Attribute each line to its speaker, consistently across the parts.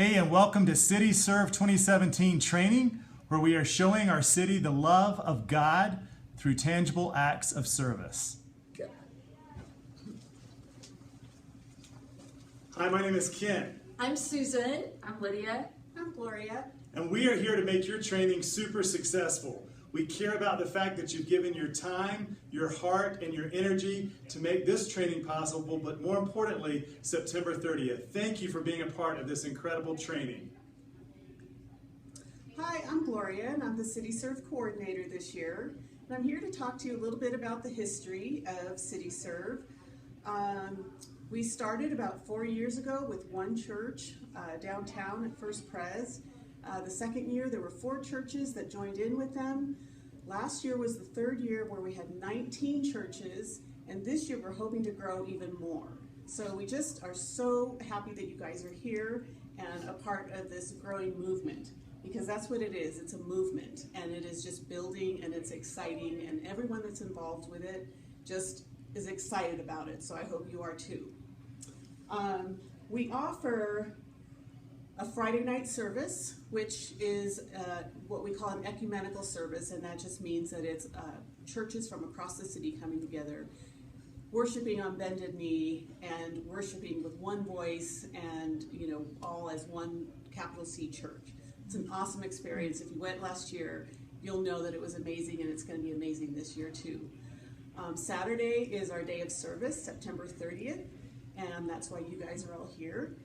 Speaker 1: Hey, and welcome to CityServe 2017 training, where we are showing our city the love of God through tangible acts of service. Hi, my name is Ken.
Speaker 2: I'm Susan.
Speaker 3: I'm Lydia.
Speaker 2: I'm Gloria.
Speaker 1: And we are here to make your training super successful. We care about the fact that you've given your time, your heart, and your energy to make this training possible, but more importantly, September 30th. Thank you for being a part of this incredible training.
Speaker 4: Hi, I'm Gloria, and I'm the CityServe coordinator this year. And I'm here to talk to you a little bit about the history of CityServe. We started about 4 years ago with one church downtown at First Pres. The second year, there were 4 churches that joined in with them. Last year was the third year where we had 19 churches, and this year we're hoping to grow even more. So we just are so happy that you guys are here and a part of this growing movement, because that's what it is. It's a movement, and it is just building, and it's exciting, and everyone that's involved with it just is excited about it, so I hope you are too. We offer a Friday night service, which is what we call an ecumenical service, and that just means that it's churches from across the city coming together, worshiping on bended knee, and worshiping with one voice, and all as one capital C church. It's an awesome experience. If you went last year, you'll know that it was amazing, and it's going to be amazing this year too. Saturday is our day of service, September 30th, and that's why you guys are all here.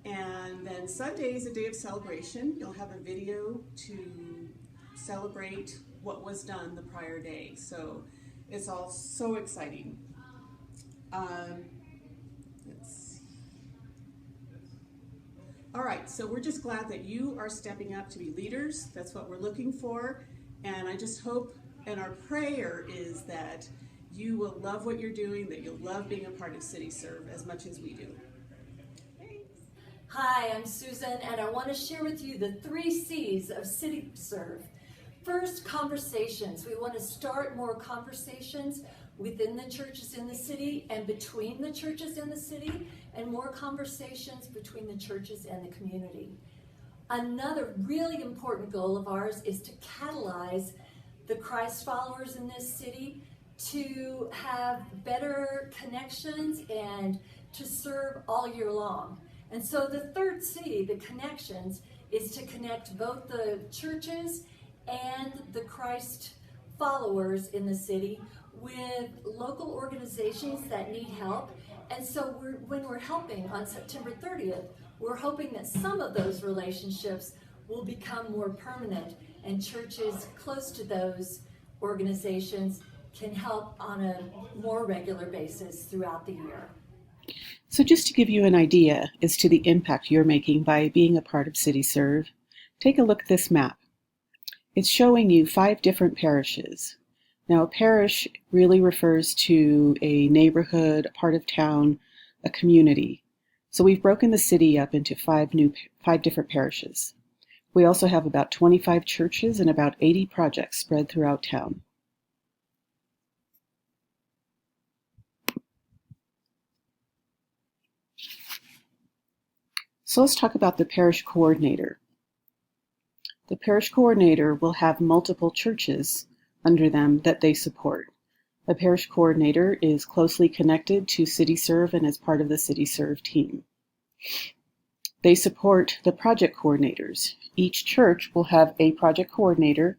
Speaker 4: And then Sunday is a day of celebration. You'll have a video to celebrate what was done the prior day. So it's all so exciting. Let's see. All right, so we're just glad that you are stepping up to be leaders. That's what we're looking for. And I just hope, and our prayer is that you will love what you're doing, that you'll love being a part of CityServe as much as we do.
Speaker 2: Hi, I'm Susan, and I want to share with you the 3 C's of CityServe. First, conversations. We want to start more conversations within the churches in the city and between the churches in the city, and more conversations between the churches and the community. Another really important goal of ours is to catalyze the Christ followers in this city to have better connections and to serve all year long. And so the third C, the connections, is to connect both the churches and the Christ followers in the city with local organizations that need help. And so when we're helping on September 30th, we're hoping that some of those relationships will become more permanent, and churches close to those organizations can help on a more regular basis throughout the year.
Speaker 3: So just to give you an idea as to the impact you're making by being a part of CityServe, take a look at this map. It's showing you 5 different parishes. Now, a parish really refers to a neighborhood, a part of town, a community. So we've broken the city up into 5 different parishes. We also have about 25 churches and about 80 projects spread throughout town. So let's talk about the parish coordinator. The parish coordinator will have multiple churches under them that they support. A parish coordinator is closely connected to CityServe and is part of the CityServe team. They support the project coordinators. Each church will have a project coordinator,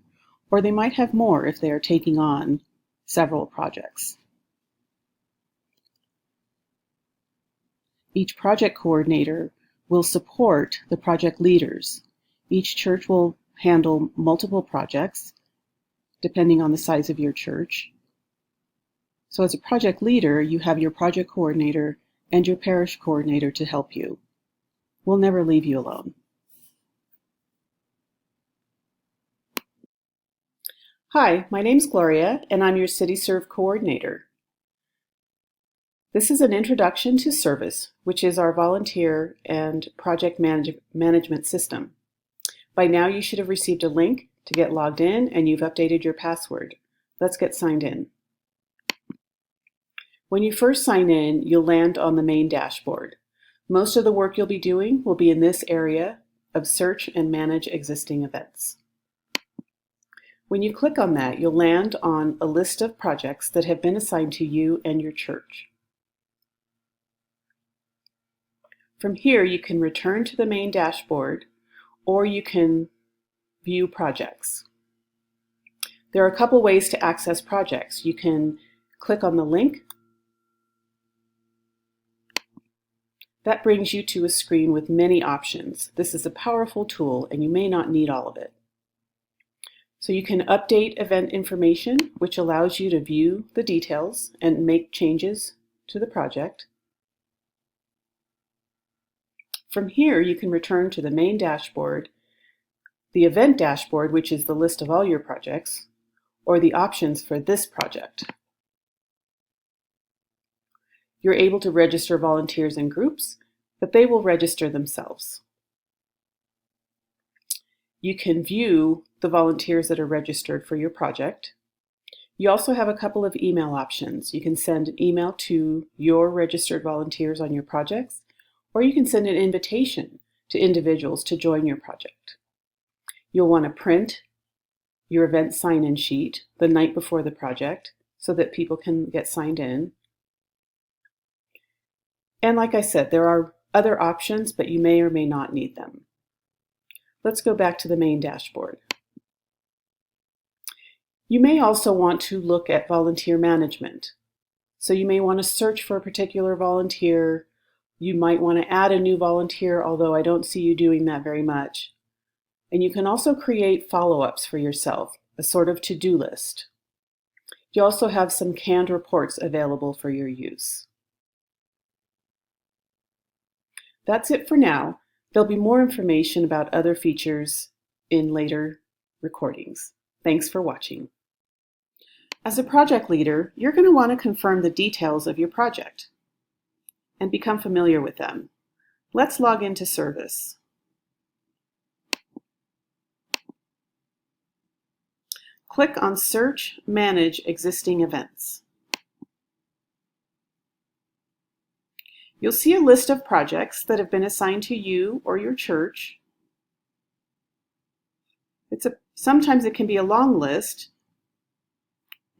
Speaker 3: or they might have more if they are taking on several projects. Each project coordinator will support the project leaders. Each church will handle multiple projects, depending on the size of your church. So as a project leader, you have your project coordinator and your parish coordinator to help you. We'll never leave you alone. Hi, my name's Gloria, and I'm your CityServe coordinator. This is an introduction to Service, which is our volunteer and project management system. By now you should have received a link to get logged in, and you've updated your password. Let's get signed in. When you first sign in, you'll land on the main dashboard. Most of the work you'll be doing will be in this area of Search and Manage Existing Events. When you click on that, you'll land on a list of projects that have been assigned to you and your church. From here, you can return to the main dashboard, or you can view projects. There are a couple ways to access projects. You can click on the link. That brings you to a screen with many options. This is a powerful tool, and you may not need all of it. So you can update event information, which allows you to view the details and make changes to the project. From here, you can return to the main dashboard, the event dashboard, which is the list of all your projects, or the options for this project. You're able to register volunteers in groups, but they will register themselves. You can view the volunteers that are registered for your project. You also have a couple of email options. You can send an email to your registered volunteers on your projects, or you can send an invitation to individuals to join your project. You'll want to print your event sign-in sheet the night before the project so that people can get signed in. And like I said, there are other options, but you may or may not need them. Let's go back to the main dashboard. You may also want to look at volunteer management. So you may want to search for a particular volunteer. You might want to add a new volunteer, although I don't see you doing that very much. And you can also create follow-ups for yourself, a sort of to-do list. You also have some canned reports available for your use. That's it for now. There'll be more information about other features in later recordings. Thanks for watching. As a project leader, you're going to want to confirm the details of your project and become familiar with them. Let's log into Service. Click on Search, Manage Existing Events. You'll see a list of projects that have been assigned to you or your church. Sometimes it can be a long list.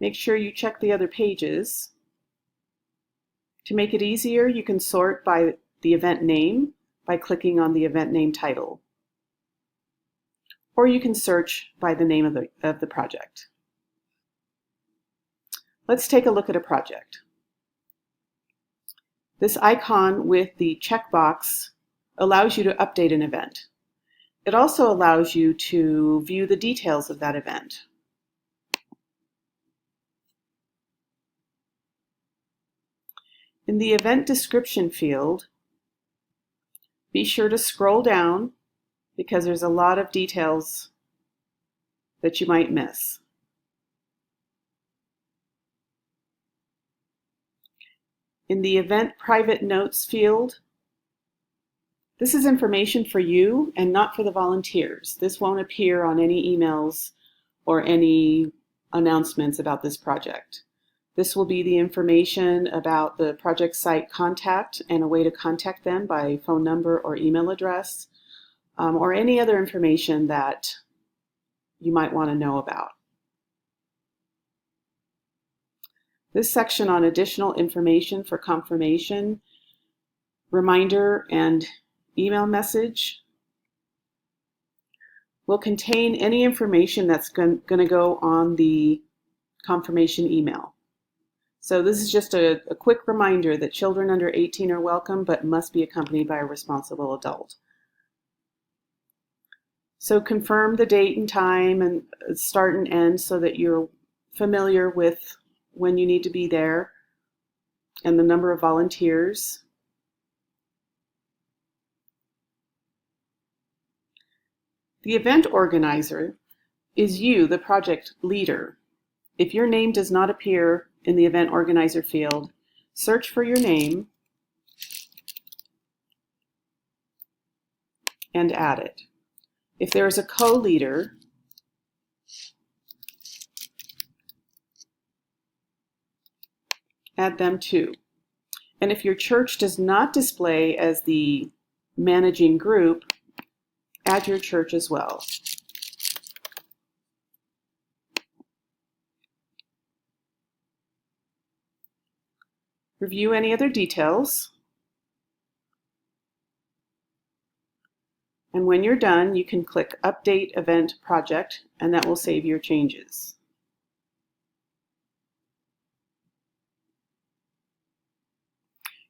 Speaker 3: Make sure you check the other pages. To make it easier, you can sort by the event name by clicking on the event name title. Or you can search by the name of the project. Let's take a look at a project. This icon with the checkbox allows you to update an event. It also allows you to view the details of that event. In the event description field, be sure to scroll down because there's a lot of details that you might miss. In the event private notes field, this is information for you and not for the volunteers. This won't appear on any emails or any announcements about this project. This will be the information about the project site contact and a way to contact them by phone number or email address, or any other information that you might want to know about. This section on additional information for confirmation, reminder, and email message will contain any information that's going to go on the confirmation email. So this is just a quick reminder that children under 18 are welcome, but must be accompanied by a responsible adult. So confirm the date and time and start and end so that you're familiar with when you need to be there and the number of volunteers. The event organizer is you, the project leader. If your name does not appear in the event organizer field, search for your name and add it. If there is a co-leader, add them too. And if your church does not display as the managing group, add your church as well. Review any other details. And when you're done, you can click Update Event Project, and that will save your changes.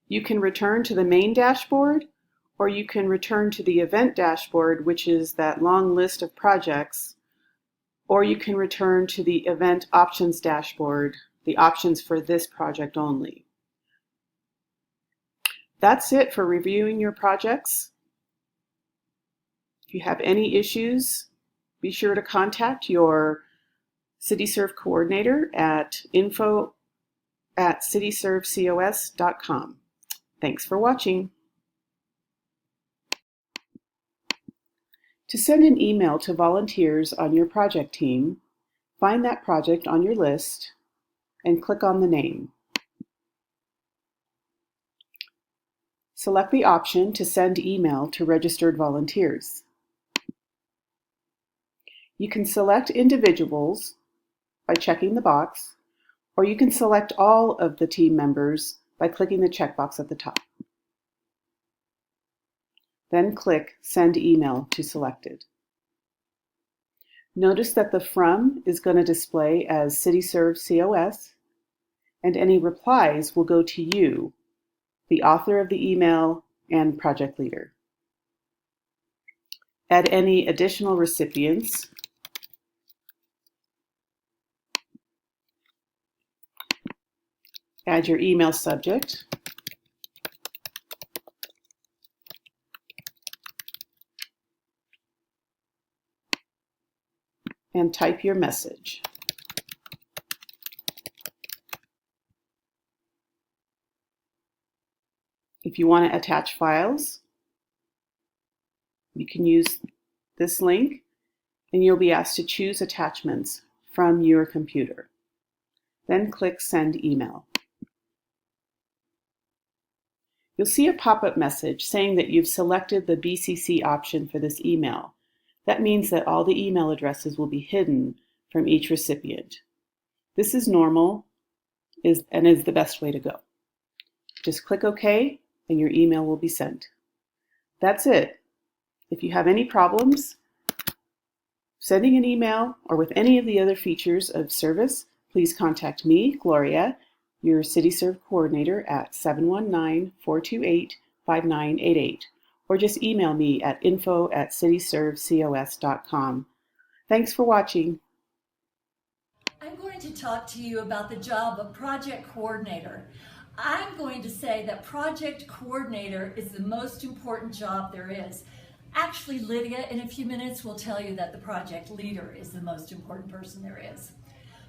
Speaker 3: You can return to the main dashboard, or you can return to the event dashboard, which is that long list of projects, or you can return to the event options dashboard, the options for this project only. That's it for reviewing your projects. If you have any issues, be sure to contact your CityServe coordinator at info@cityservecos.com. Thanks for watching. To send an email to volunteers on your project team, find that project on your list and click on the name. Select the option to send email to registered volunteers. You can select individuals by checking the box, or you can select all of the team members by clicking the checkbox at the top. Then click Send Email to Selected. Notice that the From is going to display as CityServe COS, and any replies will go to you, the author of the email and project leader. Add any additional recipients. Add your email subject. And type your message. If you want to attach files, you can use this link and you'll be asked to choose attachments from your computer. Then click Send Email. You'll see a pop-up message saying that you've selected the BCC option for this email. That means that all the email addresses will be hidden from each recipient. This is normal and is the best way to go. Just click OK and your email will be sent. That's it. If you have any problems sending an email or with any of the other features of service, please contact me, Gloria, your CityServe coordinator at 719-428-5988, or just email me at info@cityservecos.com. Thanks for watching.
Speaker 2: I'm going to talk to you about the job of project coordinator. I'm going to say that project coordinator is the most important job there is. Actually, Lydia, in a few minutes, will tell you that the project leader is the most important person there is.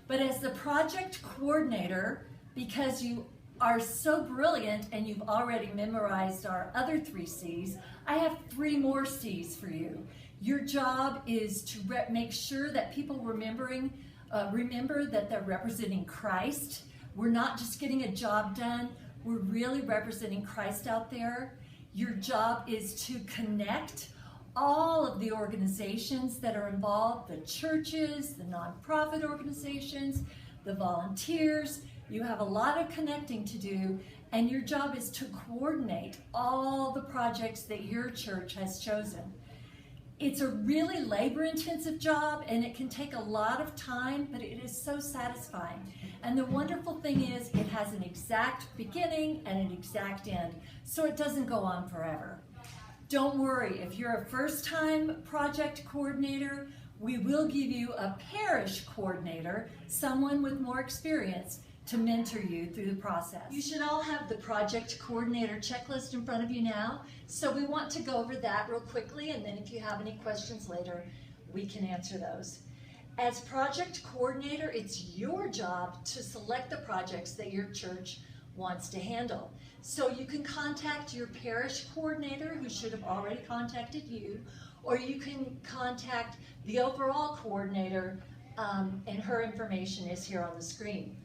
Speaker 2: But as the project coordinator, because you are so brilliant and you've already memorized our other 3 C's, I have 3 more C's for you. Your job is to make sure that people remember that they're representing Christ. We're not just getting a job done, we're really representing Christ out there. Your job is to connect all of the organizations that are involved, the churches, the nonprofit organizations, the volunteers. You have a lot of connecting to do, and your job is to coordinate all the projects that your church has chosen. It's a really labor-intensive job, and it can take a lot of time, but it is so satisfying. And the wonderful thing is it has an exact beginning and an exact end, so it doesn't go on forever. Don't worry, if you're a first-time project coordinator, we will give you a parish coordinator, someone with more experience, to mentor you through the process. You should all have the project coordinator checklist in front of you now, so we want to go over that real quickly, and then if you have any questions later, we can answer those. As project coordinator, it's your job to select the projects that your church wants to handle. So you can contact your parish coordinator, who should have already contacted you, or you can contact the overall coordinator, and her information is here on the screen.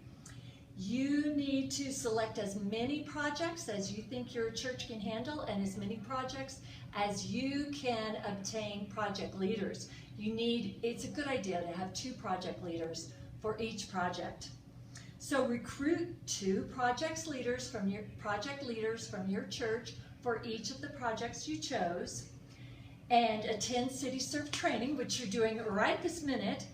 Speaker 2: You need to select as many projects as you think your church can handle and as many projects as you can obtain project leaders. It's a good idea to have 2 project leaders for each project. So recruit 2 project leaders from your church for each of the projects you chose, and attend CityServe Training, which you're doing right this minute.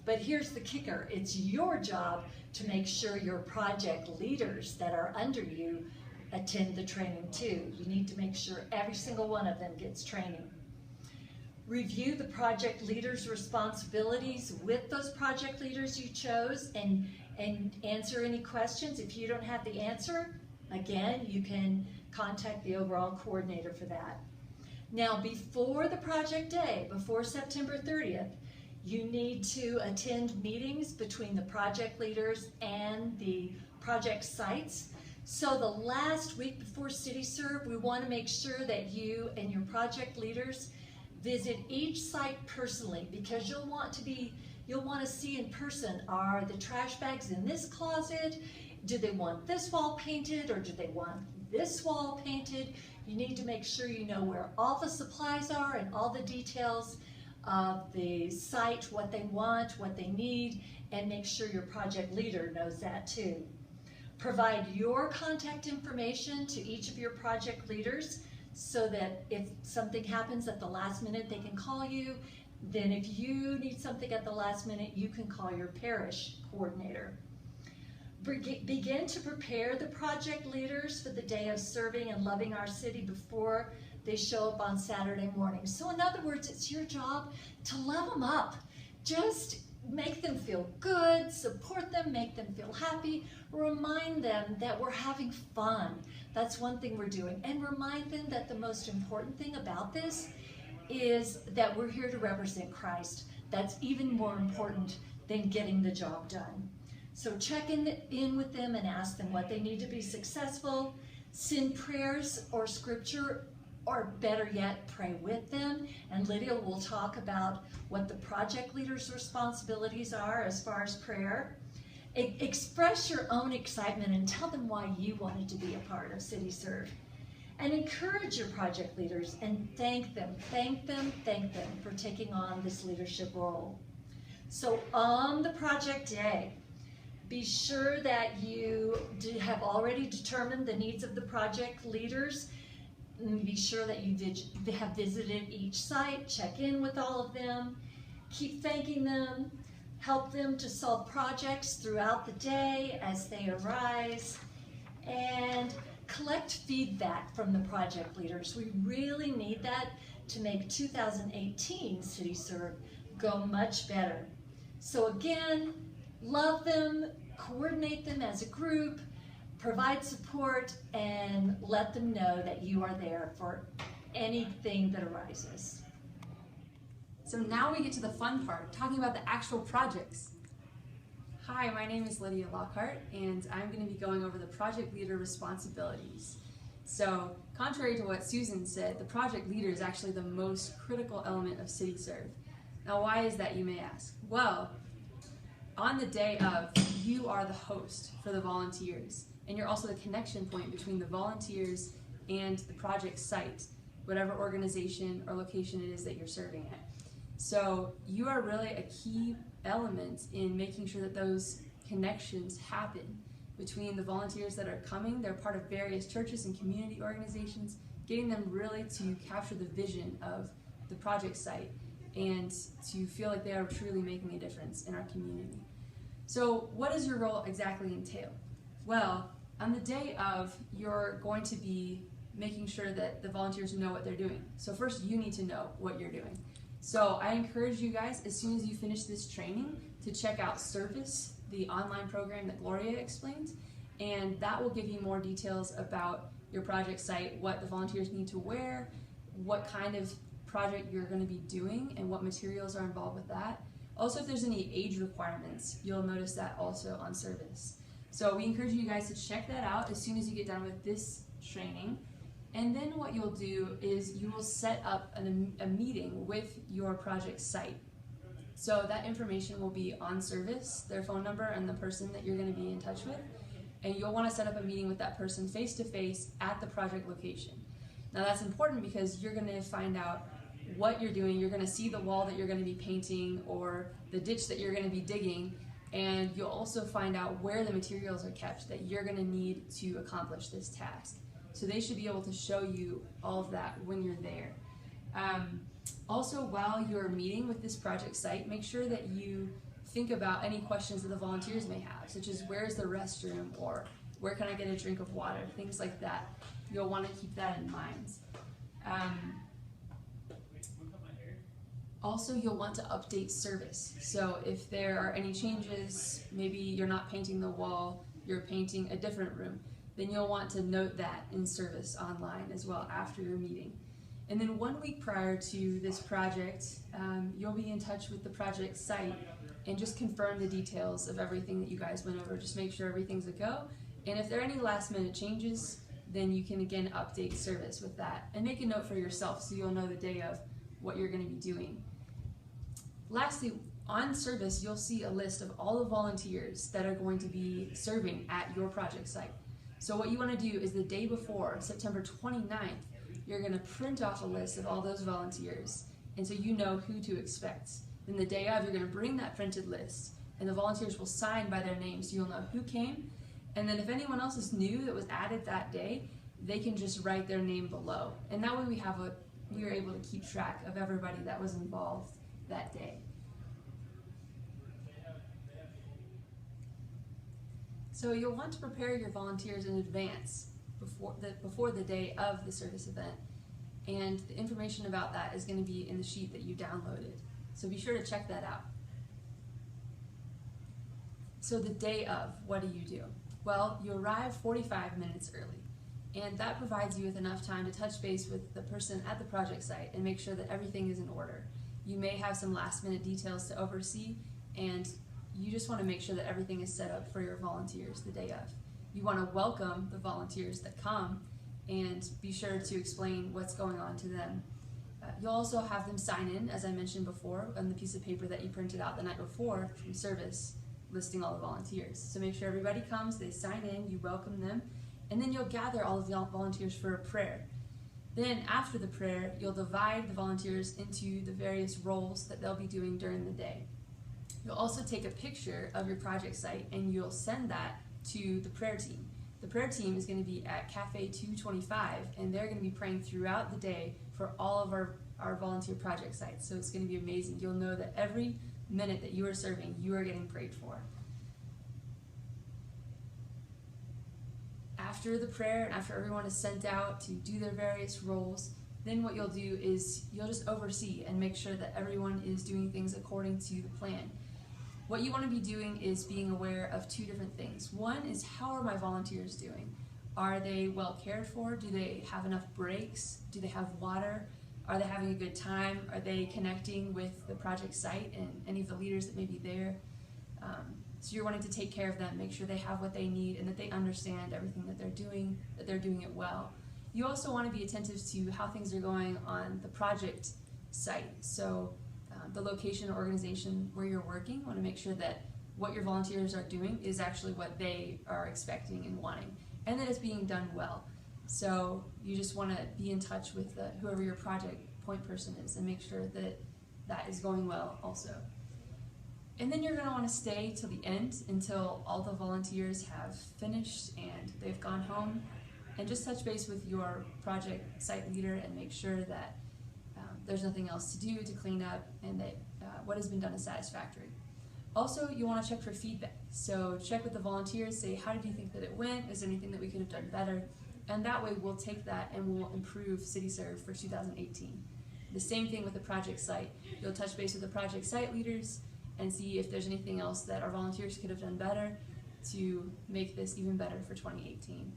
Speaker 2: But here's the kicker. It's your job to make sure your project leaders that are under you attend the training too. You need to make sure every single one of them gets training. Review the project leaders' responsibilities with those project leaders you chose and answer any questions. If you don't have the answer, again, you can contact the overall coordinator for that. Now, before the project day, before September 30th, you need to attend meetings between the project leaders and the project sites. So the last week before CityServe, we want to make sure that you and your project leaders visit each site personally, because you'll want to see in person, are the trash bags in this closet? Do they want this wall painted, or do they want this wall painted? You need to make sure you know where all the supplies are and all the details of the site, what they want, what they need, and make sure your project leader knows that too. Provide your contact information to each of your project leaders so that if something happens at the last minute, they can call you. Then if you need something at the last minute, you can call your parish coordinator. Begin to prepare the project leaders for the day of serving and loving our city before they show up on Saturday morning. So in other words, it's your job to love them up. Just make them feel good, support them, make them feel happy, remind them that we're having fun. That's one thing we're doing. And remind them that the most important thing about this is that we're here to represent Christ. That's even more important than getting the job done. So check in with them and ask them what they need to be successful. Send prayers or scripture, or better yet, pray with them. And Lydia will talk about what the project leader's responsibilities are as far as prayer. Express your own excitement and tell them why you wanted to be a part of CityServe. And encourage your project leaders and thank them for taking on this leadership role. So on the project day, be sure that you have already determined the needs of the project leaders. Be sure that you have visited each site, check in with all of them, keep thanking them, help them to solve projects throughout the day as they arise, and collect feedback from the project leaders. We really need that to make 2018 CityServe go much better. So again, love them, coordinate them as a group, provide support, and let them know that you are there for anything that arises.
Speaker 5: So now we get to the fun part, talking about the actual projects. Hi, my name is Lydia Lockhart, and I'm going to be going over the project leader responsibilities. So, contrary to what Susan said, the project leader is actually the most critical element of CityServe. Now, why is that, you may ask? Well, on the day of, you are the host for the volunteers, and you're also the connection point between the volunteers and the project site, whatever organization or location it is that you're serving at. So you are really a key element in making sure that those connections happen between the volunteers that are coming. They're part of various churches and community organizations, getting them really to capture the vision of the project site and to feel like they are truly making a difference in our community. So what does your role exactly entail? Well, on the day of, you're going to be making sure that the volunteers know what they're doing. So first, you need to know what you're doing. So I encourage you guys, as soon as you finish this training, to check out Service, the online program that Gloria explained, and that will give you more details about your project site, what the volunteers need to wear, what kind of project you're going to be doing, and what materials are involved with that. Also, if there's any age requirements, you'll notice that also on Service. So we encourage you guys to check that out as soon as you get done with this training. And then what you'll do is you will set up a meeting with your project site. So that information will be on Service, their phone number and the person that you're going to be in touch with. and you'll want to set up a meeting with that person face to face at the project location. Now that's important because you're going to find out what you're doing. You're going to see the wall that you're going to be painting or the ditch that you're going to be digging, and you'll also find out where the materials are kept that you're going to need to accomplish this task. So they should be able to show you all of that when you're there. Also, while you're meeting with this project site, make sure that you think about any questions that the volunteers may have, such as where's the restroom or where can I get a drink of water, things like that. You'll want to keep that in mind. Also, you'll want to update service. So if there are any changes, maybe you're not painting the wall, you're painting a different room, then you'll want to note that in service online as well after your meeting. And then 1 week prior to this project, you'll be in touch with the project site and just confirm the details of everything that you guys went over. Just make sure everything's a go. And if there are any last minute changes, then you can again update service with that. And make a note for yourself so you'll know the day of what you're going to be doing. Lastly, on service, you'll see a list of all the volunteers that are going to be serving at your project site. So what you want to do is the day before, September 29th, you're going to print off a list of all those volunteers, and so you know who to expect. Then the day of, you're going to bring that printed list, and the volunteers will sign by their name so you'll know who came. And then if anyone else is new that was added that day, they can just write their name below. And that way we are able to keep track of everybody that was involved that day. So you'll want to prepare your volunteers in advance before the day of the service event, and the information about that is going to be in the sheet that you downloaded. So be sure to check that out. So the day of, what do you do? Well, you arrive 45 minutes early, and that provides you with enough time to touch base with the person at the project site and make sure that everything is in order. You may have some last minute details to oversee, and you just want to make sure that everything is set up for your volunteers the day of. You want to welcome the volunteers that come and be sure to explain what's going on to them. You'll also have them sign in, as I mentioned before, on the piece of paper that you printed out the night before from service, listing all the volunteers. So make sure everybody comes, they sign in, you welcome them, and then you'll gather all of the volunteers for a prayer. Then after the prayer, you'll divide the volunteers into the various roles that they'll be doing during the day. You'll also take a picture of your project site and you'll send that to the prayer team. The prayer team is going to be at Cafe 225, and they're going to be praying throughout the day for all of our volunteer project sites. So it's going to be amazing. You'll know that every minute that you are serving, you are getting prayed for. After the prayer and after everyone is sent out to do their various roles, then what you'll do is you'll just oversee and make sure that everyone is doing things according to the plan. What you want to be doing is being aware of two different things. One is, how are my volunteers doing? Are they well cared for? Do they have enough breaks? Do they have water? Are they having a good time? Are they connecting with the project site and any of the leaders that may be there? So you're wanting to take care of them, make sure they have what they need and that they understand everything that they're doing it well. You also want to be attentive to how things are going on the project site. So the location or organization where you're working, you want to make sure that what your volunteers are doing is actually what they are expecting and wanting, and that it's being done well. So you just want to be in touch with whoever your project point person is and make sure that that is going well also. And then you're going to want to stay till the end until all the volunteers have finished and they've gone home, and just touch base with your project site leader and make sure that there's nothing else to do to clean up and that what has been done is satisfactory. Also, you want to check for feedback. So check with the volunteers, say, how did you think that it went? Is there anything that we could have done better? And that way we'll take that and we'll improve CityServe for 2018. The same thing with the project site. You'll touch base with the project site leaders and see if there's anything else that our volunteers could have done better to make this even better for 2018.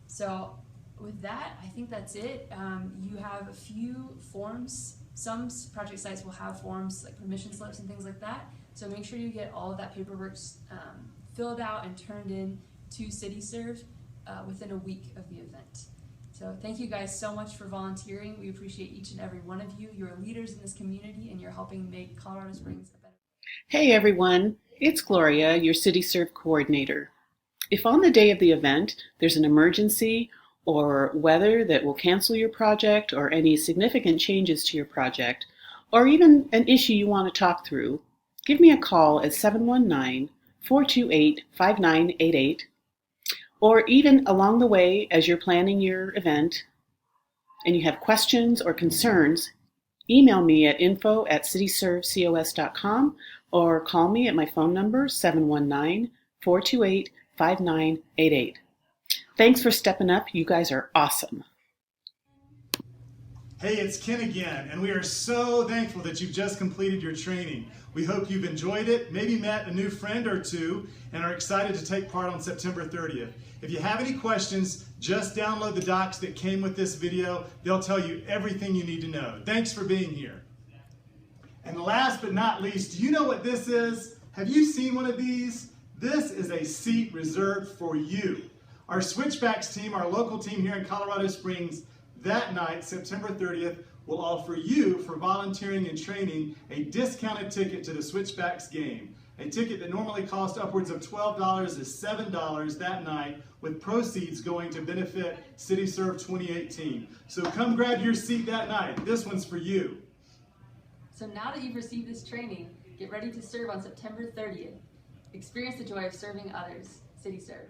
Speaker 5: So with that, I think that's it. You have a few forms. Some project sites will have forms like permission slips and things like that. So make sure you get all of that paperwork filled out and turned in to CityServe within a week of the event. So thank you guys so much for volunteering. We appreciate each and every one of you. You're leaders in this community and you're helping make Colorado Springs a better.
Speaker 3: Hey everyone, it's Gloria, your CityServe coordinator. If on the day of the event there's an emergency or weather that will cancel your project or any significant changes to your project, or even an issue you want to talk through, give me a call at 719-428-5988, or even along the way as you're planning your event and you have questions or concerns, email me at info@cityservecos.com or call me at my phone number 719-428-5988. Thanks for stepping up. You guys are awesome.
Speaker 1: Hey, it's Ken again, and we are so thankful that you've just completed your training. We hope you've enjoyed it, maybe met a new friend or two, and are excited to take part on September 30th. If you have any questions, just download the docs that came with this video. They'll tell you everything you need to know. Thanks for being here. And last but not least, do you know what this is? Have you seen one of these? This is a seat reserved for you. Our Switchbacks team, our local team here in Colorado Springs, that night, September 30th, will offer you, for volunteering and training, a discounted ticket to the Switchbacks game. A ticket that normally costs upwards of $12 is $7 that night, with proceeds going to benefit CityServe 2018. So come grab your seat that night. This one's for you.
Speaker 5: So now that you've received this training, get ready to serve on September 30th. Experience the joy of serving others. CityServe.